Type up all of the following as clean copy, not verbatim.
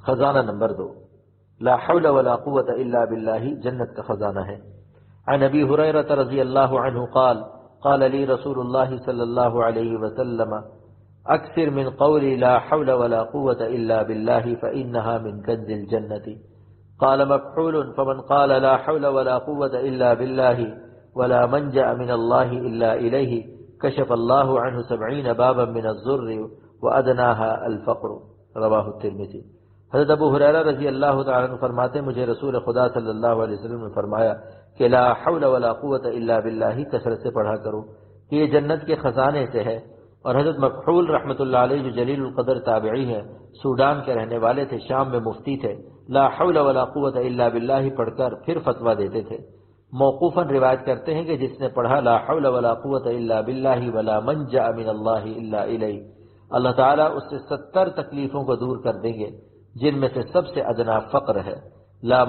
خزانہ نمبر 2، لا حول ولا قوة الا باللہ جنت کا خزانہ ہے۔ عن ابی ہریرہ رضی اللہ عنہ قال قال لي رسول اللہ صلی اللہ علیہ وسلم اکثر من قول لا حول ولا قوة الا باللہ فإنها من کنز الجنة قال مكحول فمن قال لا حول ولا قوة الا باللہ ولا منجأ من اللہ الا الیہ کشف اللہ عنہ 70 بابا من الضر وادناها الفقر، رواہ الترمذی۔ حضرت ابو ہریرہ رضی اللہ تعالیٰ عنہ فرماتے ہیں مجھے رسول خدا صلی اللہ علیہ وسلم نے فرمایا کہ لا حول ولا قوت الا باللہ کثرت سے پڑھا کرو کہ یہ جنت کے خزانے سے ہے۔ اور حضرت مکحول رحمۃ اللہ علیہ جو جلیل القدر تابعی ہیں، سوڈان کے رہنے والے تھے، شام میں مفتی تھے، لا حول ولا قوت الا باللہ پڑھ کر پھر فتویٰ دیتے تھے۔ موقوفاً روایت کرتے ہیں کہ جس نے پڑھا لا حول ولا قوت الا باللہ ولا منجأ من اللہ الا الیہ، اللہ تعالیٰ اس سے 70 تکلیفوں کو دور کر دیں گے جن میں سے سب سے ادنا فقر ہے۔ لا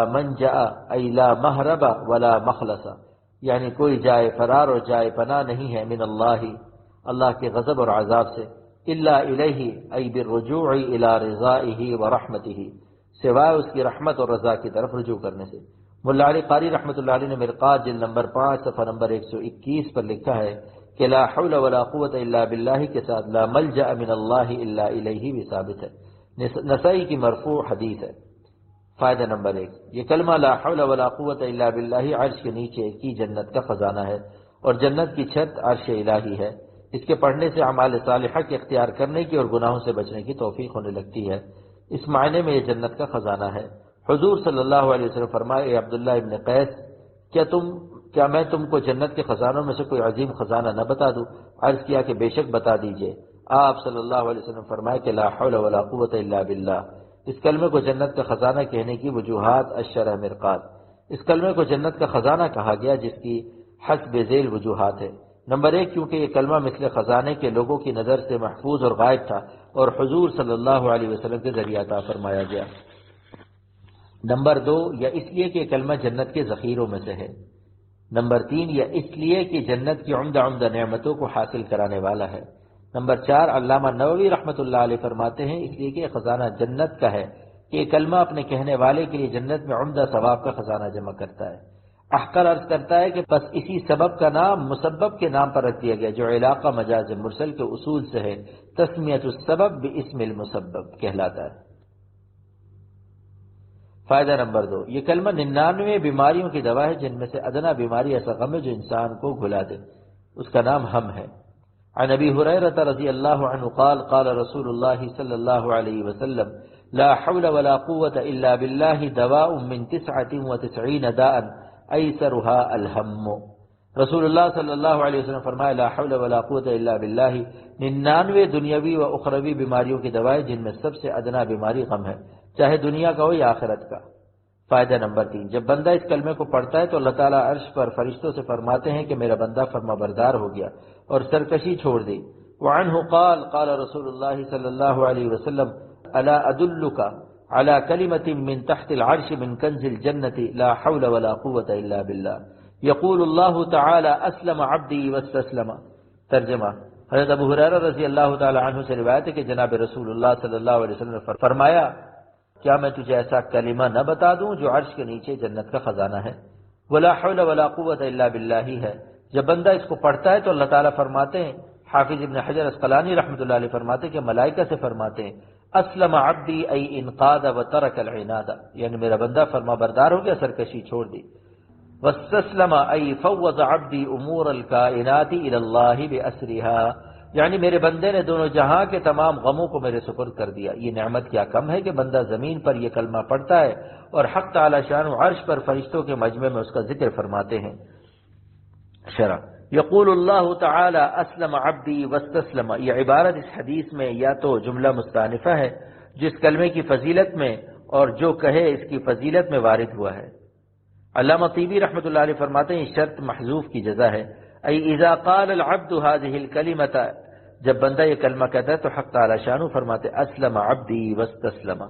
منجا ای لا محرب ولا مخلص، یعنی کوئی جائے فرار اور جائے پناہ نہیں ہے من اللہ، اللہ کے غضب اور عذاب سے، الا الیہ ای بالرجوع الی رضائہ ورحمتہ، سوائے اس کی رحمت اور رضا کی طرف رجوع کرنے سے۔ ملا علی قاری رحمۃ اللہ علیہ نے مرقات جلد نمبر 5 صفحہ نمبر 121 پر لکھا ہے کہ لا حول ولا قوت الا باللہ کے ساتھ لا ملجأ من اللہ الا الیہ بھی ثابت ہے، نسائی کی مرفوع حدیث ہے۔ فائدہ نمبر 1، یہ کلمہ لا حول ولا قوت الا باللہ عرش کے نیچے کی جنت کا خزانہ ہے، اور جنت کی چھت عرش الہی ہے۔ اس کے پڑھنے سے اعمال صالحہ کے اختیار کرنے کی اور گناہوں سے بچنے کی توفیق ہونے لگتی ہے، اس معنی میں یہ جنت کا خزانہ ہے۔ حضور صلی اللہ علیہ وسلم فرمائے اے عبداللہ ابن قیس، کیا میں تم کو جنت کے خزانوں میں سے کوئی عظیم خزانہ نہ بتا دوں؟ عرض کیا کہ بے شک بتا دیجئے۔ آپ صلی اللہ علیہ وسلم فرمائے کہ لا حول ولا قوت الا باللہ۔ اس کلمے کو جنت کا خزانہ کہنے کی وجوہات الشرح مرقات۔ اس کلمے کو جنت کا خزانہ کہا گیا جس کی حسب ذیل وجوہات ہے۔ نمبر 1، کیونکہ یہ کلمہ مثل خزانے کے لوگوں کی نظر سے محفوظ اور غائب تھا اور حضور صلی اللہ علیہ وسلم کے ذریعہ عطا فرمایا گیا۔ نمبر 2، یا اس لیے کہ یہ کلمہ جنت کے ذخیروں میں سے ہے۔ نمبر 3، یا اس لیے کہ جنت کی عمدہ نعمتوں کو حاصل کرانے والا ہے۔ نمبر 4، علامہ نووی رحمۃ اللہ علیہ فرماتے ہیں اس لیے کہ یہ خزانہ جنت کا ہے کہ یہ کلمہ اپنے کہنے والے کے لیے جنت میں عمدہ ثواب کا خزانہ جمع کرتا ہے۔ احقر عرض کرتا ہے کہ بس اسی سبب کا نام مسبب کے نام پر رکھ دیا گیا جو علاقہ مجاز مرسل کے اصول سے ہے، تسمیت السبب باسم المسبب کہلاتا ہے۔ فائدہ نمبر 2، یہ کلمہ 99 بیماریوں کی دوا ہے جن میں سے ادنا بیماری ایسا غم ہے جو انسان کو گھلا دے، اس کا نام ہم ہے۔ عن ابی ہریرہ رضی اللہ عنہ قال قال رسول اللہ صلی اللہ علیہ وسلم لا حول ولا قوة الا باللہ دواء من 99 داء ایسرها الہم۔ رسول اللہ صلی اللہ علیہ وسلم فرمایا لا حول ولا قوة الا باللہ 99 دنیاوی و اخروی بیماریوں کی دوا ہے جن میں سب سے ادنا بیماری غم ہے، چاہے دنیا کا ہو یا آخرت کا۔ فائدہ نمبر 3، جب بندہ اس کلمے کو پڑھتا ہے تو اللہ تعالیٰ عرش پر فرشتوں سے فرماتے ہیں کہ میرا بندہ فرما بردار ہو گیا اور سرکشی چھوڑ دی۔ وعنہ قال قال رسول اللہ صلی اللہ علیہ وسلم الا ادلک علی کلمۃ من تحت العرش من کنز الجنة لا حول ولا قوة الا باللہ یقول اللہ تعالی اسلم عبدی واستسلم۔ ترجمہ، حضرت ابو ہریرہ رضی اللہ تعالی عنہ سے روایت ہے کہ جناب رسول اللہ صلی اللہ علیہ وسلم نے فرمایا کیا میں تجھے ایسا کلمہ نہ بتا دوں جو عرش کے نیچے جنت کا خزانہ ہے؟ ولا حول ولا قوت الا باللہ ہی ہے۔ جب بندہ اس کو پڑھتا ہے تو اللہ تعالیٰ فرماتے ہیں، حافظ ابن حجر عسقلانی رحمۃ اللہ علیہ فرماتے ہیں کہ ملائکہ سے فرماتے ہیں اسلم عبدی ای انقاد و ترک العناد، یعنی میرا بندہ فرما بردار ہو گیا، سرکشی چھوڑ دی۔ واستسلم ای فوض عبدی امور الکائنات الی اللہ باسرها، یعنی میرے بندے نے دونوں جہاں کے تمام غموں کو میرے سپرد کر دیا۔ یہ نعمت کیا کم ہے کہ بندہ زمین پر یہ کلمہ پڑھتا ہے اور حق تعالی شان و عرش پر فرشتوں کے مجمع میں اس کا ذکر فرماتے ہیں۔ شرح، یقول اللہ تعالی اسلم عبدی واستسلم، یہ عبارت اس حدیث میں یا تو جملہ مستانفہ ہے جس کلمے کی فضیلت میں اور جو کہے اس کی فضیلت میں وارد ہوا ہے۔ علامہ طیبی رحمۃ اللہ علیہ فرماتے ہیں شرط محذوف کی جزا ہے، ای اذا قال العبد هذه الكلمۃ، جب بندہ یہ کلمہ کہتا ہے تو حق تعالی شانو فرماتے اسلم عبدی واستسلم۔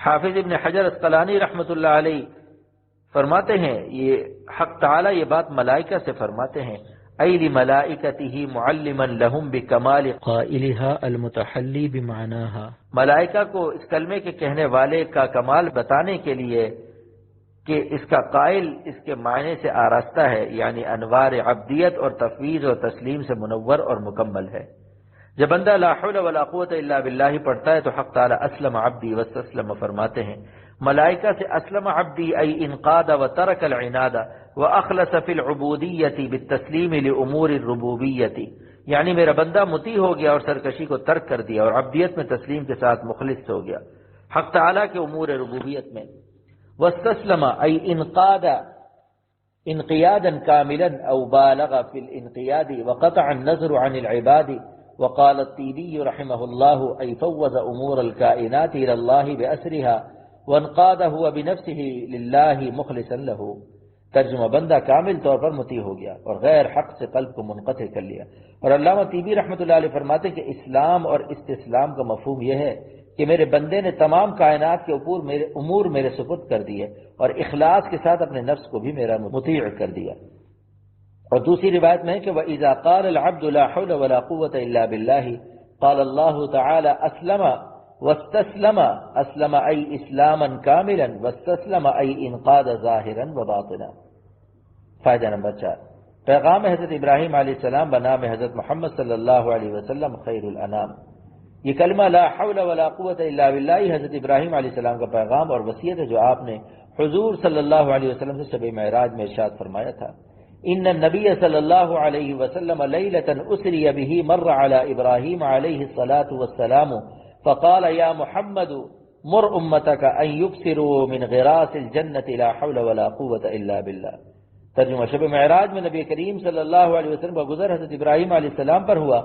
حافظ ابن حجر عسقلانی رحمۃ اللہ علیہ فرماتے ہیں یہ حق تعالی یہ بات ملائکہ سے فرماتے ہیں ای لملائکتہ معلما لہم بکمال قائلہا المتحلی بمعناہا، ملائکہ کو اس کلمے کے کہنے والے کا کمال بتانے کے لیے کہ اس کا قائل اس کے معنی سے آراستہ ہے، یعنی انوار عبدیت اور تفویض اور تسلیم سے منور اور مکمل ہے۔ جب بندہ لا حول ولا قوت الا باللہ پڑھتا ہے تو حق تعالی اسلم عبدی واستسلم فرماتے ہیں۔ ملائکہ سے اسلم عبدی ای انقاد وترک العناد واخلص فی العبودیت بالتسلیم لامور الربوبیت، یعنی میرا بندہ مطیع ہو گیا اور سرکشی کو ترک کر دیا اور عبدیت میں تسلیم کے ساتھ مخلص ہو گیا حق تعالی کے امور ربوبیت میں۔ واستسلم ای انقاد انقیادا کاملا او بالغ فی الانقیاد وقطع النظر عن العباد، وقال الطیبی رحمہ اللہ ای فوض امور الکائنات الى اللہ بأسرها وانقاد هو بنفسه للہ مخلصا له۔ ترجمہ، بندہ کامل طور پر مطیع ہو گیا اور غیر حق سے قلب کو منقطع کر لیا۔ اور علامہ طیبی رحمۃ اللہ علیہ فرماتے ہیں کہ اسلام اور استسلام کا مفہوم یہ ہے کہ میرے بندے نے تمام کائنات کے امور میرے سپرد کر دیے اور اخلاص کے ساتھ اپنے نفس کو بھی میرا مطیع کر دیا۔ اور دوسری روایت میں ہے کہ وَإِذَا قَالَ الْعَبْدُ لَا حَوْلَ وَلَا قُوَّةَ إِلَّا بِاللَّهِ قَالَ اللَّهُ تَعَالَى أَسْلَمَ وَاسْتَسْلَمَ، أسلم أي إسلاما كاملا، واستسلم أي انقاد ظاہرا وباطنا۔ فائدہ نمبر 4، پیغام حضرت ابراہیم علیہ السلام بنام حضرت محمد صلی اللہ علیہ وسلم خیر الانام۔ یہ کلمہ لا حول ولا قوت الا باللہ حضرت ابراہیم علیہ السلام کا پیغام اور وصیت ہے جو آپ نے حضور صلی اللہ علیہ وسلم سے شب معراج میں ارشاد فرمایا تھا۔ ان النبی صلی اللہ علیہ وسلم لیلۃ اسری بہ مر علی ابراہیم علیہ الصلاۃ والسلام فقال یا محمد مر امتک ان یکثروا من غراس الجنۃ لا حول ولا قوت الا باللہ۔ ترجمہ، شب معراج میں نبی کریم صلی اللہ علیہ وسلم کا گزر حضرت ابراہیم علیہ السلام پر ہوا۔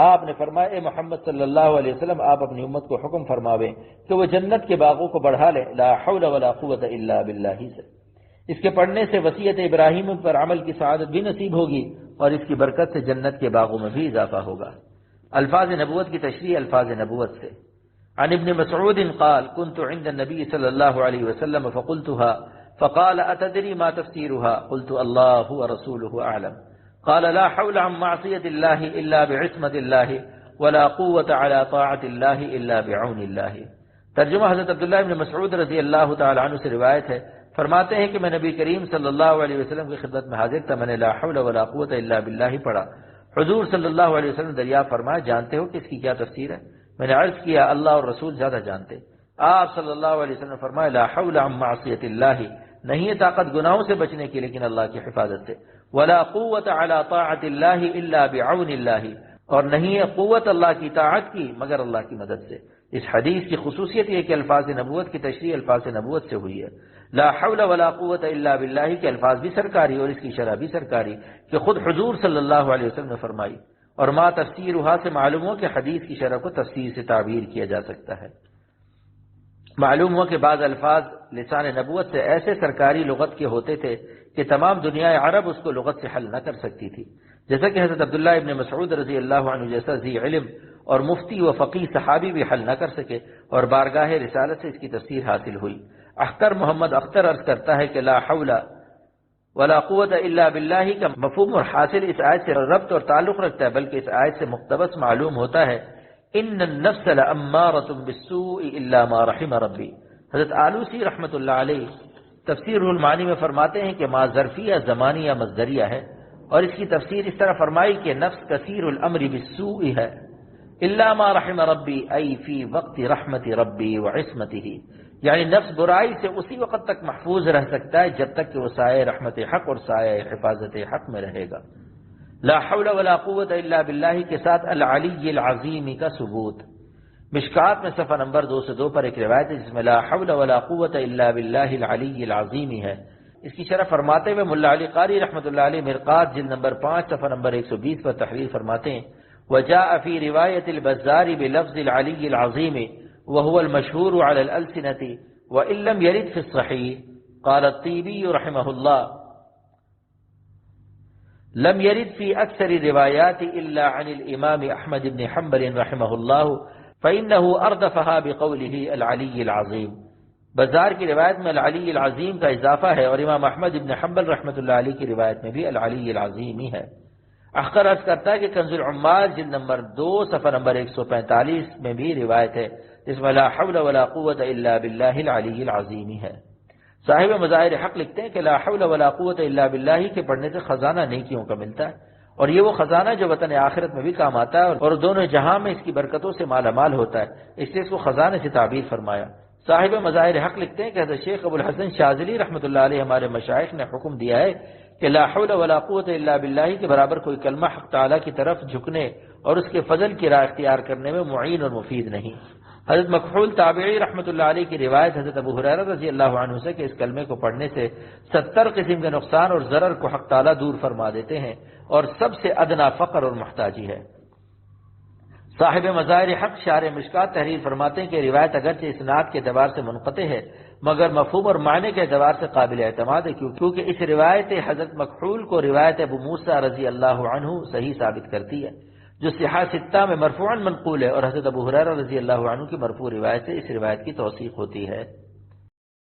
آپ نے فرمایا اے محمد صلی اللہ علیہ وسلم، آپ اپنی امت کو حکم فرماویں کہ وہ جنت کے باغوں کو بڑھا لیں لا حول ولا قوت الا باللہ سے۔ اس کے پڑھنے سے وصیت ابراہیم پر عمل کی سعادت بھی نصیب ہوگی اور اس کی برکت سے جنت کے باغوں میں بھی اضافہ ہوگا۔ الفاظ نبوت کی تشریح الفاظ نبوت سے۔ عن ابن مسعود قال كنت عند النبي صلى الله عليه وسلم فقلتها فقال أتدري ما تفسيرها؟ قلت الله ورسوله أعلم. قال لا حول عن معصية الله إلا بعصمة الله ولا قوة على طاعة الله إلا بعون الله۔ ترجمہ، حضرت عبداللہ ابن مسعود رضی اللہ تعالی عنہ سے روایت ہے، فرماتے ہیں کہ میں نبی کریم صلی اللہ علیہ وسلم کی خدمت میں حاضر تھا، میں نے لا حول ولا قوة الا باللہ پڑھا۔ حضور صلی اللہ علیہ وسلم دریافت فرمایا جانتے ہو کہ اس کی کیا تفسیر ہے؟ میں نے عرض کیا اللہ اور رسول زیادہ جانتے۔ آپ صلی اللہ علیہ وسلم نے فرمایا لا حول عن معصیت اللہ، نہیں ہے طاقت گناہوں سے بچنے کی لیکن اللہ کی حفاظت سے، ولا قوت علی طاعت اللہ الا بعون اللہ، اور نہیں ہے قوت اللہ کی طاعت کی مگر اللہ کی مدد سے۔ اس حدیث کی خصوصیت یہ کہ الفاظ نبوت کی تشریح الفاظ نبوت سے ہوئی ہے۔ لا حول ولا قوت الا باللہ کے الفاظ بھی سرکاری اور اس کی شرح بھی سرکاری کہ خود حضور صلی اللہ علیہ وسلم نے فرمائی، اور ما تفسیرها سے معلوم ہو کہ حدیث کی شرح کو تفسیر سے تعبیر کیا جا سکتا ہے۔ معلوم ہو کہ بعض الفاظ لسان نبوت سے ایسے سرکاری لغت کے ہوتے تھے کہ تمام دنیا عرب اس کو لغت سے حل نہ کر سکتی تھی، جیسا کہ حضرت عبداللہ ابن مسعود رضی اللہ عنہ جیسا ذی علم اور مفتی و فقی صحابی بھی حل نہ کر سکے اور بارگاہ رسالت سے اس کی تفسیر حاصل ہوئی۔ اختر محمد اختر عرض کرتا ہے کہ لا حول ولا قوت الا باللہ کا مفہوم اور حاصل اس آیت سے ربط اور تعلق رکھتا ہے، بلکہ اس آیت سے مقتبس معلوم ہوتا ہے ان النفس لامارۃ بالسوء الا ما رحم ربی۔ حضرت آلوسی رحمۃ اللہ علیہ تفسیر المعانی میں فرماتے ہیں کہ ما ظرفیہ زمانیہ مصدریہ ہے، اور اس کی تفسیر اس طرح فرمائی کہ نفس کثیر الامر بالسوء ہے، الا ما رحم ربی ای فی وقت رحمت ربی وعصمتہ، یعنی نفس برائی سے اسی وقت تک محفوظ رہ سکتا ہے جب تک کہ وہ سایہ رحمت حق اور سایہ حفاظت حق میں رہے گا۔ لا حول ولا قوت الا باللہ کے ساتھ العلی العظیم کا ثبوت۔ مشکات میں صفحہ نمبر 202 پر ایک روایت ہے جس میں لا حول ولا قوت الا باللہ العلی العظیم ہے۔ اس کی شرح فرماتے ہوئے ملا علی قاری رحمۃ اللہ علیہ مرقات جلد نمبر 5 صفحہ نمبر 120 پر تحریر فرماتے ہیں وجاء فی روایت البزار بلفظ العلی العظیم وهو المشهور على الألسنة وإن لم يرد في الصحيح۔ قال الطيبي رحمه الله لم يرد في أكثر الروايات إلا عن الإمام أحمد بن حنبل رحمه الله فإنه أردفها بقوله العلي العظيم۔ بزار کی روایت میں العلی العظیم کا اضافہ ہے اور امام احمد بن حنبل رحمۃ اللہ علیہ کی روایت میں بھی العلی العظیم ہی ہے۔ اخر عرض کرتا ہے کہ کنز العمال جلد نمبر 2 صفحہ نمبر 145 میں بھی روایت ہے جس میں لا حول ولا قوت الا باللہ العلی العظیم ہے۔ صاحب مظاہر حق لکھتے ہیں کہ لا حول ولا قوت الا باللہ کے پڑھنے سے خزانہ نیکیوں کا ملتا ہے، اور یہ وہ خزانہ جو وطن آخرت میں بھی کام آتا ہے اور دونوں جہاں میں اس کی برکتوں سے مالا مال ہوتا ہے، اس لیے اس کو خزانے سے تعبیر فرمایا۔ صاحب مظاہر حق لکھتے ہیں کہ حضرت شیخ ابو الحسن شاذلی رحمۃ اللہ علیہ ہمارے مشائخ نے حکم دیا ہے کہ لا حول ولا قوت الا باللہ کے برابر کوئی کلمہ حق تعالیٰ کی طرف جھکنے اور اس کے فضل کی راہ اختیار کرنے میں معین اور مفید نہیں۔ حضرت مکحول تابعی رحمۃ اللہ علیہ کی روایت حضرت ابو ہریرہ رضی اللہ عنہ سے کہ اس کلمے کو پڑھنے سے 70 قسم کے نقصان اور ضرر کو حق تعالیٰ دور فرما دیتے ہیں، اور سب سے ادنا فقر اور محتاجی ہے۔ صاحب مظاہر حق شارح مشکات تحریر فرماتے ہیں کہ روایت اگرچہ اسناد کے اعتبار سے منقطع ہے مگر مفہوم اور معنی کے اعتبار سے قابل اعتماد ہے، کیونکہ اس روایت حضرت مکحول کو روایت ابو موسیٰ رضی اللہ عنہ صحیح ثابت کرتی ہے جو صحاح ستہ میں مرفوعاً منقول ہے، اور حضرت ابو ہریرہ رضی اللہ عنہ کی مرفوع روایت سے اس روایت کی توثیق ہوتی ہے۔